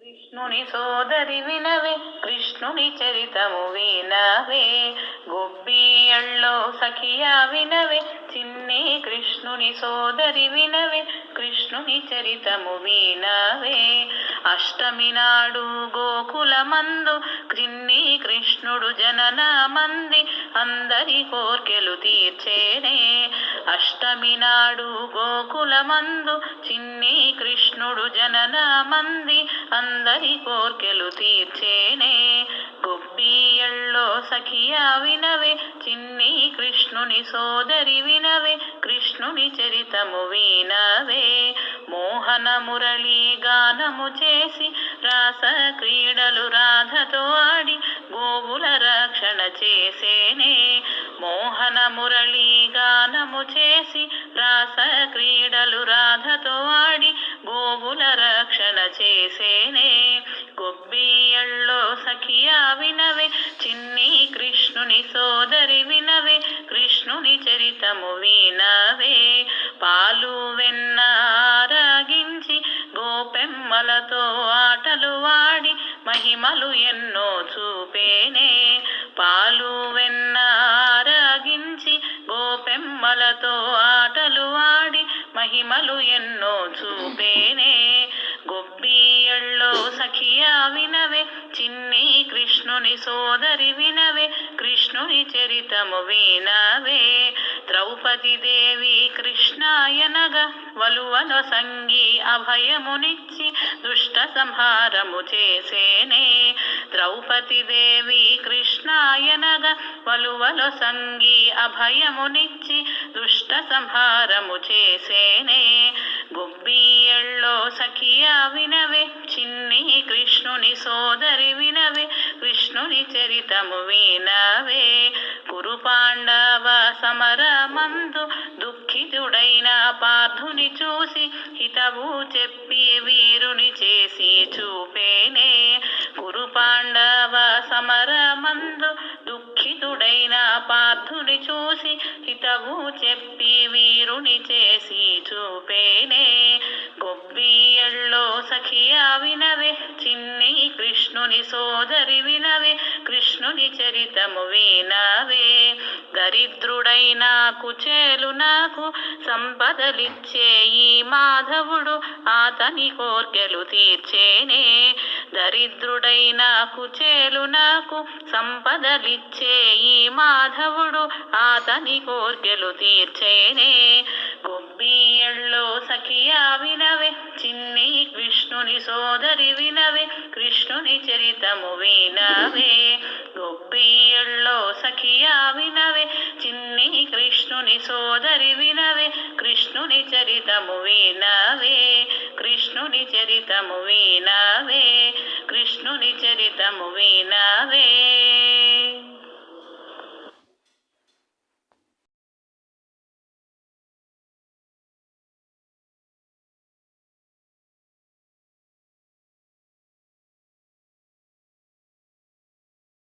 కృష్ణుని సోదరి వినవే, కృష్ణుని చరితము వినవే. గొబ్బియళ్ళో సఖియా వినవే, చిన్ని కృష్ణుని సోదరి వినవే, కృష్ణుని చరితము వినవే. అష్టమి నాడు గోకులమందు చిన్ని కృష్ణుడు జనన మంది అందరి కోర్కెలు తీర్చేనే. అష్టమి నాడు గోకులమందు చిన్ని కృష్ణుడు జనన మంది అందరి కోర్కెలు తీర్చేనే. గొబ్బియళ్ళో సఖియా వినవే, చిన్ని కృష్ణుని సోదరి వినవే, కృష్ణుని చరితము వినవే. మోహన మురళీ గానము చేసి రాస క్రీడలు రాధతో ఆడి గోవుల రక్షణ చేసేనే. మోహన మురళీ గానము చేసి రాస క్రీడలు రాధతో ఆడి గోవుల రక్షణ చేసేనే. గొబ్బియళ్ళో సఖియా వినవే, చిన్ని కృష్ణుని సోదరి వినవే, కృష్ణుని చరితము వినవే. పాలు వెన్న ఆరగించి గోపెమ్మలతో ఆటలు వాడి మహిమలు ఎన్నో చూపేనే. పాలు వెన్న ఆరగించి గోపెమ్మలతో ఆటలు వాడి మహిమలు ఎన్నో చూపేనే. గొబ్బియళ్ళో సఖియా వినవే, చిన్ని కృష్ణుని సోదరి వినవే, కృష్ణుని చరితము వినవే. ద్రౌపది దేవి కృష్ణాయనగా వలువలో సంగి అభయమునిచ్చి దుష్ట సంహారము చేసేనే. ద్రౌపది దేవి కృష్ణాయనగా వలువలో సంగి అభయమునిచ్చి దుష్ట సంహారము చేసేనే. గొబ్బియళ్ళో సఖియా వినవే, చిన్ని కృష్ణుని సోదరి వినవే, కృష్ణుని చరితము వినవే. కురు పాండవ సమరమందు దుఃఖితుడైన పార్థుని చూసి హితవు చెప్పి వీరుని చేసి చూపేనే. కురు పాండవ సమరమందు దుఃఖితుడైన పార్థుని చూసి హితవు చెప్పి వీరుని చేసి చూపేనే. గొబ్బియళ్ళో సఖియా వినవే, చిన్ని కృష్ణుని సోదరి వినవే, కృష్ణుని చరితము వినవే. దరిద్రుడైన కుచేలు నాకు సంపదలిచ్చే ఈ మాధవుడు అతని కోర్కెలు తీర్చేనే. దరిద్రుడైన కుచేలు నాకు సంపదలిచ్చే ఈ మాధవుడు అతని కోర్కెలు తీర్చేనే. గొబ్బియళ్ళో సఖియా వినవే, చిన్ని కృష్ణుని సోదరి వినవే, కృష్ణుని చరితము వినవే. గొబ్బియళ్ళో సఖియా వినవే, చిన్ని కృష్ణుని సోదరి వినవే, కృష్ణుని చరితము వినవే, కృష్ణుని చరితము వినవే, కృష్ణుని చరితము వినవే.